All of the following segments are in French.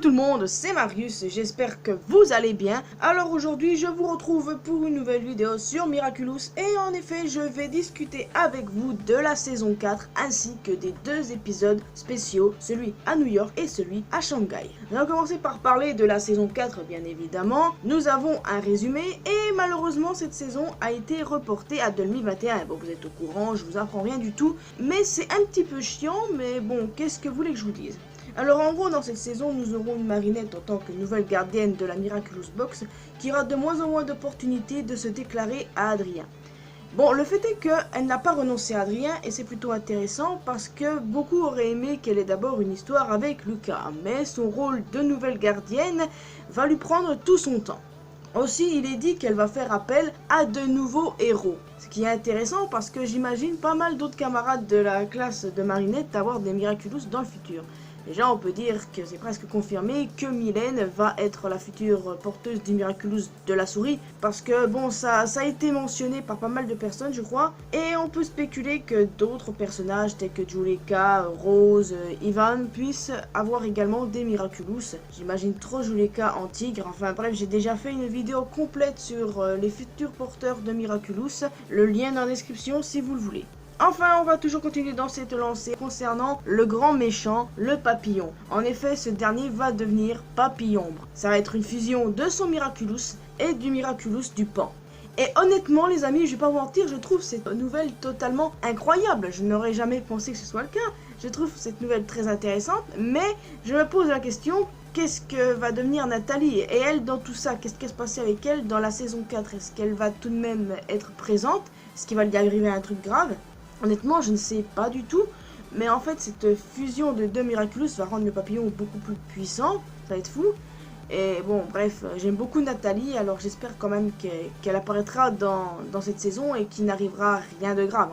tout le monde, c'est Marius, j'espère que vous allez bien. Alors aujourd'hui je vous retrouve pour une nouvelle vidéo sur Miraculous et en effet je vais discuter avec vous de la saison 4 ainsi que des deux épisodes spéciaux, celui à New York et celui à Shanghai. On va commencer par parler de la saison 4 bien évidemment. Nous avons un résumé et malheureusement cette saison a été reportée à 2021. Bon, vous êtes au courant, je vous apprends rien du tout, mais c'est un petit peu chiant, mais bon, qu'est-ce que vous voulez que je vous dise? Alors en gros dans cette saison nous aurons une Marinette en tant que nouvelle gardienne de la Miraculous Box qui aura de moins en moins d'opportunités de se déclarer à Adrien. Bon, le fait est qu'elle n'a pas renoncé à Adrien et c'est plutôt intéressant parce que beaucoup auraient aimé qu'elle ait d'abord une histoire avec Lucas, mais son rôle de nouvelle gardienne va lui prendre tout son temps. Aussi, il est dit qu'elle va faire appel à de nouveaux héros. Ce qui est intéressant parce que j'imagine pas mal d'autres camarades de la classe de Marinette avoir des Miraculous dans le futur. Déjà, on peut dire que c'est presque confirmé que Mylène va être la future porteuse du Miraculous de la souris. Parce que, bon, ça a été mentionné par pas mal de personnes, je crois. Et on peut spéculer que d'autres personnages, tels que Juleka, Rose, Ivan, puissent avoir également des Miraculous. J'imagine trop Juleka en tigre. Enfin bref, j'ai déjà fait une vidéo complète sur les futurs porteurs de Miraculous. Le lien dans la description si vous le voulez. Enfin, on va toujours continuer dans cette lancée concernant le grand méchant, le Papillon. En effet, ce dernier va devenir Papillombre. Ça va être une fusion de son Miraculous et du Miraculous du Pan. Et honnêtement, les amis, je vais pas vous mentir, je trouve cette nouvelle totalement incroyable. Je n'aurais jamais pensé que ce soit le cas. Je trouve cette nouvelle très intéressante, mais je me pose la question, qu'est-ce que va devenir Nathalie? Et elle, dans tout ça, qu'est-ce qui va se passer avec elle dans la saison 4? Est-ce qu'elle va tout de même être présente? Est-ce qu'il va lui arriver un truc grave? Honnêtement, je ne sais pas du tout, mais en fait, cette fusion de deux Miraculous va rendre le Papillon beaucoup plus puissant, ça va être fou. Et bon, bref, j'aime beaucoup Nathalie, alors j'espère quand même qu'elle apparaîtra dans cette saison et qu'il n'arrivera rien de grave.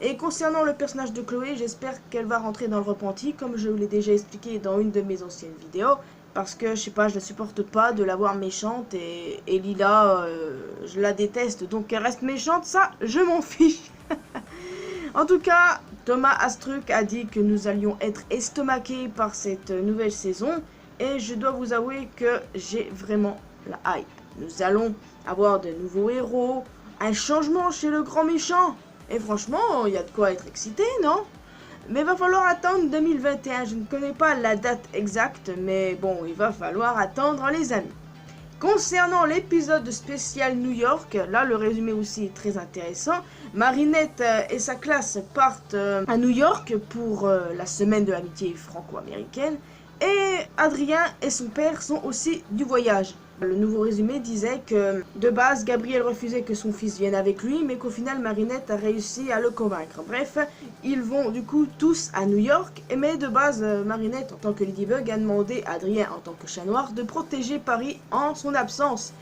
Et concernant le personnage de Chloé, j'espère qu'elle va rentrer dans le repenti, comme je vous l'ai déjà expliqué dans une de mes anciennes vidéos. Parce que, je sais pas, je ne supporte pas de la voir méchante et Lila, je la déteste, donc elle reste méchante, ça, je m'en fiche. En tout cas, Thomas Astruc a dit que nous allions être estomaqués par cette nouvelle saison et je dois vous avouer que j'ai vraiment la hype. Nous allons avoir de nouveaux héros, un changement chez le grand méchant et franchement, il y a de quoi être excité, non? Mais il va falloir attendre 2021, je ne connais pas la date exacte, mais bon, il va falloir attendre les amis. Concernant l'épisode spécial New York, là le résumé aussi est très intéressant. Marinette et sa classe partent à New York pour la semaine de l'amitié franco-américaine. Et Adrien et son père sont aussi du voyage. Le nouveau résumé disait que de base Gabriel refusait que son fils vienne avec lui, mais qu'au final Marinette a réussi à le convaincre. Bref, ils vont du coup tous à New York, mais de base Marinette en tant que Ladybug a demandé à Adrien en tant que chat noir de protéger Paris en son absence.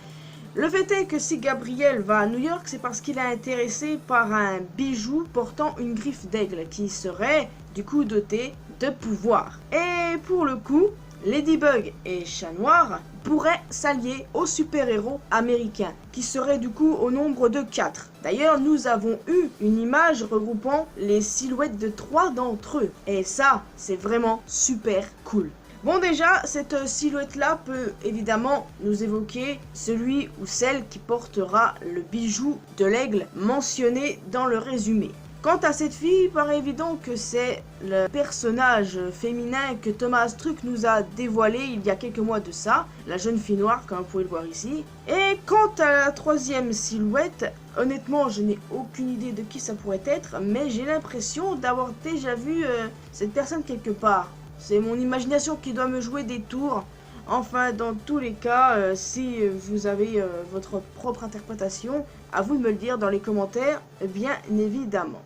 Le fait est que si Gabriel va à New York, c'est parce qu'il est intéressé par un bijou portant une griffe d'aigle qui serait du coup doté de pouvoir. Et pour le coup, Ladybug et Chat Noir pourraient s'allier aux super-héros américains, qui seraient du coup au nombre de 4. D'ailleurs, nous avons eu une image regroupant les silhouettes de 3 d'entre eux. Et ça, c'est vraiment super cool. Bon déjà, cette silhouette-là peut évidemment nous évoquer celui ou celle qui portera le bijou de l'aigle mentionné dans le résumé. Quant à cette fille, il paraît évident que c'est le personnage féminin que Thomas Astruc nous a dévoilé il y a quelques mois de ça, la jeune fille noire comme vous pouvez le voir ici. Et quant à la troisième silhouette, honnêtement je n'ai aucune idée de qui ça pourrait être, mais j'ai l'impression d'avoir déjà vu cette personne quelque part. C'est mon imagination qui doit me jouer des tours. Enfin, dans tous les cas, si vous avez votre propre interprétation, à vous de me le dire dans les commentaires, bien évidemment.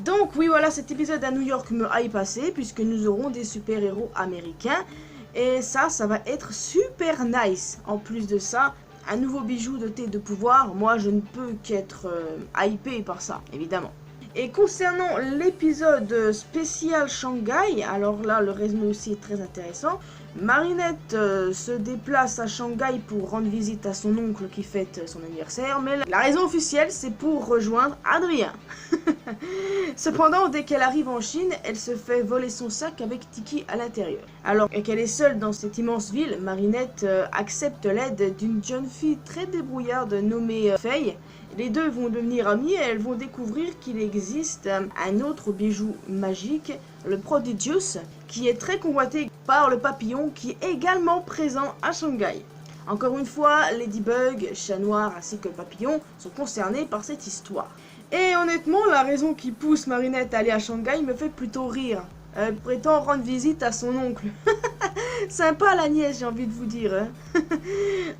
Donc oui, voilà, cet épisode à New York me hype assez, puisque nous aurons des super-héros américains. Et ça va être super nice. En plus de ça, un nouveau bijou doté de pouvoir, moi je ne peux qu'être hypé par ça, évidemment. Et concernant l'épisode spécial Shanghai, alors là le résumé aussi est très intéressant. Marinette se déplace à Shanghai pour rendre visite à son oncle qui fête son anniversaire, mais la raison officielle c'est pour rejoindre Adrien. Cependant, dès qu'elle arrive en Chine, elle se fait voler son sac avec Tiki à l'intérieur. Alors qu'elle est seule dans cette immense ville, Marinette accepte l'aide d'une jeune fille très débrouillarde nommée Faye. Les deux vont devenir amies et elles vont découvrir qu'il existe un autre bijou magique, le Prodigious, qui est très convoité par le papillon qui est également présent à Shanghai. Encore une fois, Ladybug, Chat Noir ainsi que le papillon sont concernés par cette histoire. Et honnêtement, la raison qui pousse Marinette à aller à Shanghai me fait plutôt rire. Elle prétend rendre visite à son oncle. Sympa la nièce, j'ai envie de vous dire. Hein.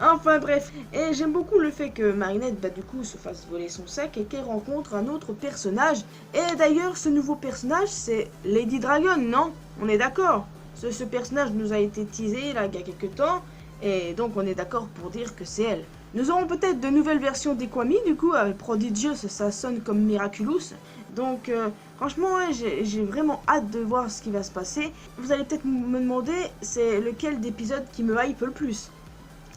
Enfin bref, et j'aime beaucoup le fait que Marinette du coup se fasse voler son sac et qu'elle rencontre un autre personnage. Et d'ailleurs, ce nouveau personnage, c'est Lady Dragon, non? On est d'accord? Ce personnage nous a été teasé là il y a quelques temps, et donc on est d'accord pour dire que c'est elle. Nous aurons peut-être de nouvelles versions d'Equami, du coup, avec Prodigious, ça sonne comme Miraculous. Donc, franchement, ouais, j'ai vraiment hâte de voir ce qui va se passer. Vous allez peut-être me demander, c'est lequel d'épisodes qui me hype le plus.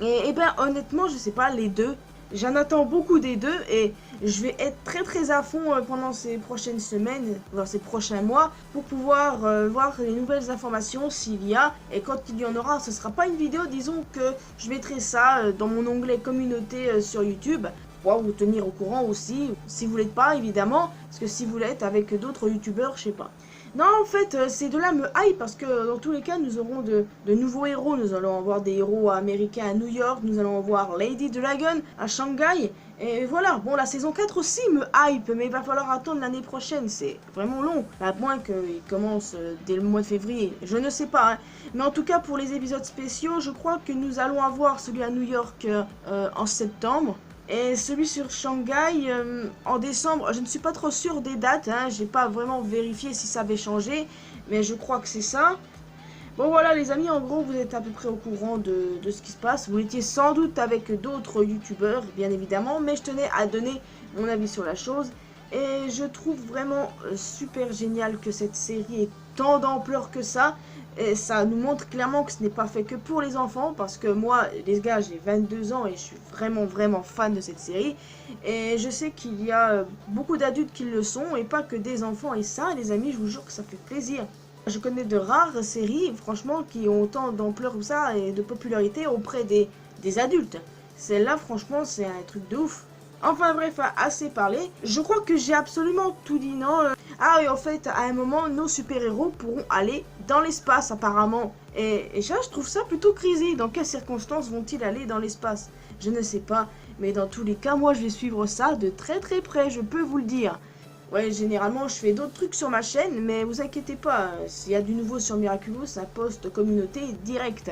Et ben, honnêtement, je sais pas, les deux. J'en attends beaucoup des deux et je vais être très à fond pendant ces prochaines semaines, voire ces prochains mois, pour pouvoir voir les nouvelles informations s'il y a. Et quand il y en aura, ce sera pas une vidéo, disons que je mettrai ça dans mon onglet communauté sur YouTube. Pour vous tenir au courant aussi, si vous l'êtes pas évidemment, parce que si vous l'êtes avec d'autres youtubeurs, je sais pas. Non, en fait, ces deux-là me hype parce que dans tous les cas, nous aurons de nouveaux héros. Nous allons avoir des héros américains à New York, nous allons avoir Lady Dragon à Shanghai. Et voilà, bon, la saison 4 aussi me hype, mais il va falloir attendre l'année prochaine, c'est vraiment long. À moins qu'il commence dès le mois de février, je ne sais pas. Hein. Mais en tout cas, pour les épisodes spéciaux, je crois que nous allons avoir celui à New York en septembre. Et celui sur Shanghai en décembre, je ne suis pas trop sûre des dates, hein, j'ai pas vraiment vérifié si ça avait changé, mais je crois que c'est ça. Bon voilà les amis, en gros vous êtes à peu près au courant de ce qui se passe. Vous étiez sans doute avec d'autres youtubeurs, bien évidemment, mais je tenais à donner mon avis sur la chose. Et je trouve vraiment super génial que cette série ait tant d'ampleur que ça. Et ça nous montre clairement que ce n'est pas fait que pour les enfants, parce que moi, les gars, j'ai 22 ans et je suis vraiment fan de cette série. Et je sais qu'il y a beaucoup d'adultes qui le sont, et pas que des enfants. Et ça, les amis, je vous jure que ça fait plaisir. Je connais de rares séries, franchement, qui ont autant d'ampleur que ça et de popularité auprès des adultes. Celle-là, franchement, c'est un truc de ouf. Enfin bref, assez parlé. Je crois que j'ai absolument tout dit, non? Ah oui, en fait, à un moment, nos super-héros pourront aller dans l'espace, apparemment. Et ça, je trouve ça plutôt crazy. Dans quelles circonstances vont-ils aller dans l'espace? Je ne sais pas. Mais dans tous les cas, moi, je vais suivre ça de très près, je peux vous le dire. Ouais, généralement, je fais d'autres trucs sur ma chaîne, mais vous inquiétez pas. S'il y a du nouveau sur Miraculous, ça poste communauté direct.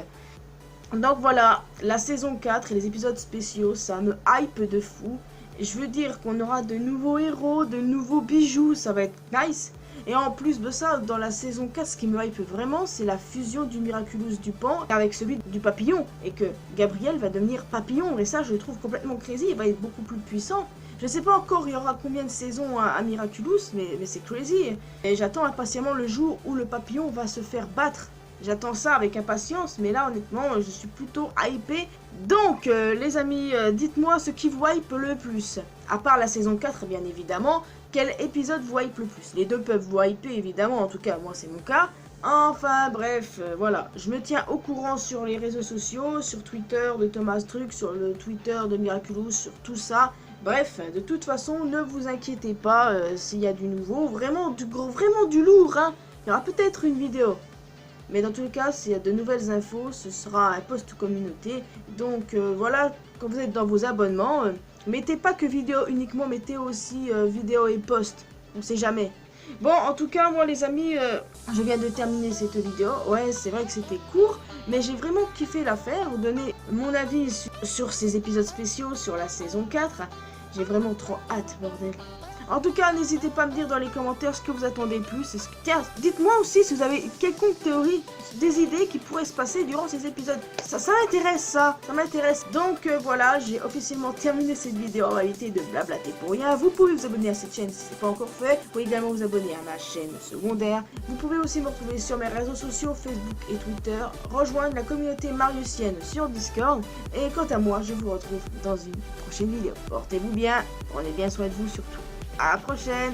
Donc voilà, la saison 4 et les épisodes spéciaux, ça me hype de fou. Je veux dire qu'on aura de nouveaux héros, de nouveaux bijoux, ça va être nice. Et en plus de ça, dans la saison 4, ce qui me hype vraiment, c'est la fusion du Miraculous du Pan avec celui du Papillon. Et que Gabriel va devenir Papillon, et ça je le trouve complètement crazy, il va être beaucoup plus puissant. Je sais pas encore il y aura combien de saisons à Miraculous, mais c'est crazy. Et j'attends impatiemment le jour où le Papillon va se faire battre. J'attends ça avec impatience, mais là honnêtement je suis plutôt hypé. Donc les amis, dites-moi ce qui vous hype le plus. À part la saison 4 bien évidemment, quel épisode vous hype le plus? Les deux peuvent vous hyper évidemment, en tout cas moi c'est mon cas. Enfin bref, voilà, je me tiens au courant sur les réseaux sociaux, sur Twitter de Thomas Truc, sur le Twitter de Miraculous, sur tout ça. Bref, de toute façon, ne vous inquiétez pas s'il y a du nouveau, vraiment du gros, vraiment du lourd, hein. Il y aura peut-être une vidéo. Mais dans tous les cas, s'il y a de nouvelles infos, ce sera un post communauté. Donc voilà, quand vous êtes dans vos abonnements, mettez pas que vidéo uniquement, mettez aussi vidéo et post. On sait jamais. Bon, en tout cas, moi les amis, je viens de terminer cette vidéo. Ouais, c'est vrai que c'était court, mais j'ai vraiment kiffé l'affaire. Vous donner mon avis sur ces épisodes spéciaux, sur la saison 4. J'ai vraiment trop hâte, bordel. En tout cas, n'hésitez pas à me dire dans les commentaires ce que vous attendez le plus. Tiens, dites-moi aussi si vous avez quelconque théorie, des idées qui pourraient se passer durant ces épisodes. Ça m'intéresse, ça m'intéresse. Donc voilà, j'ai officiellement terminé cette vidéo en réalité de blablater pour rien. Vous pouvez vous abonner à cette chaîne si ce n'est pas encore fait. Vous pouvez également vous abonner à ma chaîne secondaire. Vous pouvez aussi me retrouver sur mes réseaux sociaux, Facebook et Twitter. Rejoindre la communauté mariusienne sur Discord. Et quant à moi, je vous retrouve dans une prochaine vidéo. Portez-vous bien, prenez bien soin de vous surtout. À la prochaine!